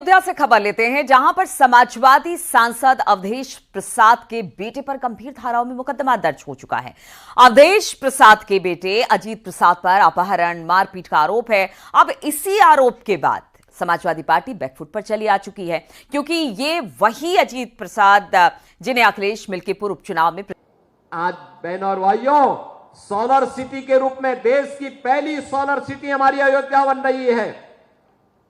अयोध्या से खबर लेते हैं, जहां पर समाजवादी सांसद अवधेश प्रसाद के बेटे पर गंभीर धाराओं में मुकदमा दर्ज हो चुका है। अवधेश प्रसाद के बेटे अजीत प्रसाद पर अपहरण, मारपीट का आरोप है। अब इसी आरोप के बाद समाजवादी पार्टी बैकफुट पर चली आ चुकी है, क्योंकि ये वही अजीत प्रसाद जिन्हें अखिलेश मिल्कीपुर उपचुनाव में आज बहनों और भाइयों, सोलर सिटी के रूप में देश की पहली सोलर सिटी हमारी अयोध्या बन रही है।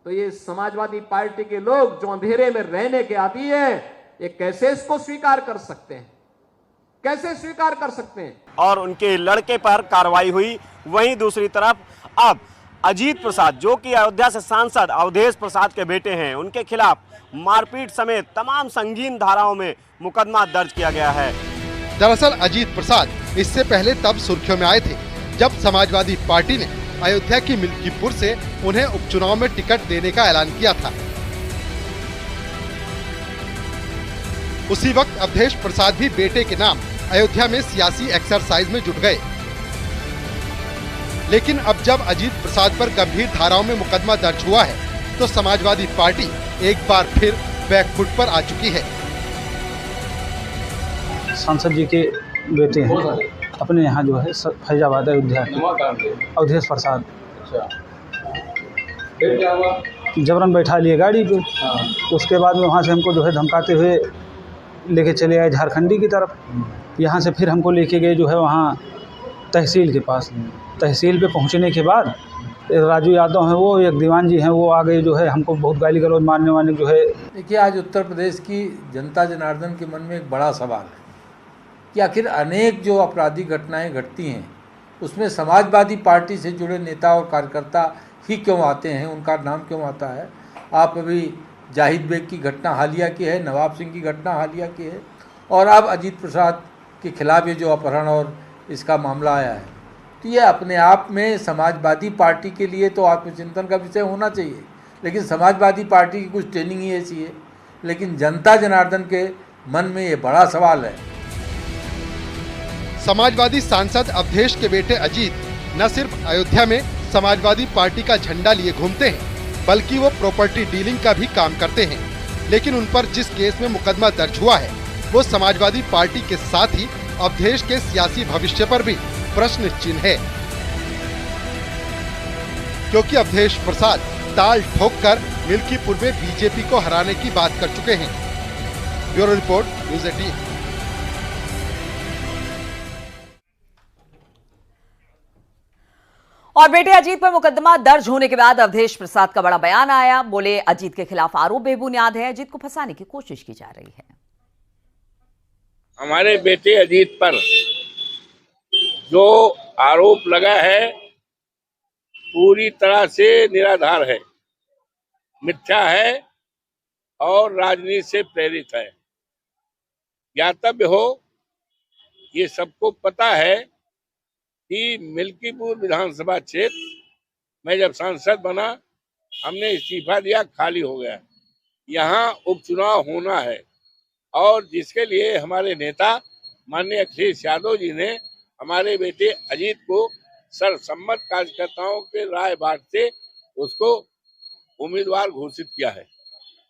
तो ये समाजवादी पार्टी के लोग जो अंधेरे में रहने के आदी हैं, ये कैसे इसको स्वीकार कर सकते हैं? कैसे स्वीकार कर सकते हैं? और उनके लड़के पर कार्रवाई हुई। वहीं दूसरी तरफ अब अजीत प्रसाद, जो कि अयोध्या से सांसद अवधेश प्रसाद के बेटे हैं, उनके खिलाफ मारपीट समेत तमाम संगीन धाराओं में मुकदमा दर्ज किया गया है। दरअसल अजीत प्रसाद इससे पहले तब सुर्खियों में आए थे जब समाजवादी पार्टी ने अयोध्या की मिल्कीपुर से उन्हें उपचुनाव में टिकट देने का ऐलान किया था। उसी वक्त अवधेश प्रसाद भी बेटे के नाम अयोध्या में सियासी एक्सरसाइज में जुट गए। लेकिन अब जब अजीत प्रसाद पर गंभीर धाराओं में मुकदमा दर्ज हुआ है, तो समाजवादी पार्टी एक बार फिर बैकफुट पर आ चुकी है। सांसद जी के बेटे हैं, अपने यहाँ जो है फैजाबाद अयोध्या अवधेश प्रसाद जबरन बैठा लिए गाड़ी पे। तो उसके बाद में वहाँ से हमको जो है धमकाते हुए लेके चले आए झारखंडी की तरफ। यहाँ से फिर हमको लेके गए जो है वहाँ तहसील के पास। तहसील पे पहुँचने के बाद राजू यादव हैं, वो एक दीवान जी हैं, वो आ गए जो है हमको बहुत गाली गलौज मारने वाले जो है। देखिए, आज उत्तर प्रदेश की जनता जनार्दन के मन में एक बड़ा सवाल है कि आखिर अनेक जो आपराधिक घटनाएं घटती हैं, उसमें समाजवादी पार्टी से जुड़े नेता और कार्यकर्ता ही क्यों आते हैं, उनका नाम क्यों आता है। आप अभी जाहिद बेग की घटना हालिया की है, नवाब सिंह की घटना हालिया की है, और अब अजीत प्रसाद के खिलाफ ये जो अपहरण और इसका मामला आया है। तो ये अपने आप में समाजवादी पार्टी के लिए तो आत्मचिंतन का विषय होना चाहिए, लेकिन समाजवादी पार्टी की कुछ ट्रेनिंग ही ऐसी है। लेकिन जनता जनार्दन के मन में ये बड़ा सवाल है। समाजवादी सांसद अवधेश के बेटे अजीत न सिर्फ अयोध्या में समाजवादी पार्टी का झंडा लिए घूमते हैं, बल्कि वो प्रॉपर्टी डीलिंग का भी काम करते हैं। लेकिन उन पर जिस केस में मुकदमा दर्ज हुआ है, वो समाजवादी पार्टी के साथ ही अवधेश के सियासी भविष्य पर भी प्रश्न चिन्ह है, क्योंकि अवधेश प्रसाद ताल ठोककर मिल्कीपुर में बीजेपी को हराने की बात कर चुके हैं। Bureau report, news 18। और बेटे अजीत पर मुकदमा दर्ज होने के बाद अवधेश प्रसाद का बड़ा बयान आया। बोले, अजीत के खिलाफ आरोप बेबुनियाद है, अजीत को फंसाने की कोशिश की जा रही है। हमारे बेटे अजीत पर जो आरोप लगा है पूरी तरह से निराधार है, मिथ्या है और राजनीति से प्रेरित है। ज्ञातव्य हो, ये सबको पता है कि मिल्कीपुर विधानसभा क्षेत्र में जब सांसद बना, हमने इस्तीफा दिया, खाली हो गया। यहाँ उपचुनाव होना है और जिसके लिए हमारे नेता माननीय अखिलेश यादव जी ने हमारे बेटे अजीत को सर्वसम्मत कार्यकर्ताओं के राय बांट से उसको उम्मीदवार घोषित किया है।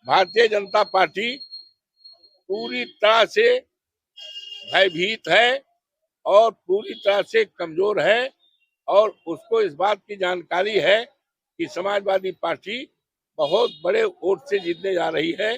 भारतीय जनता पार्टी पूरी तरह से भयभीत है और पूरी तरह से कमजोर है, और उसको इस बात की जानकारी है कि समाजवादी पार्टी बहुत बड़े वोट से जीतने जा रही है।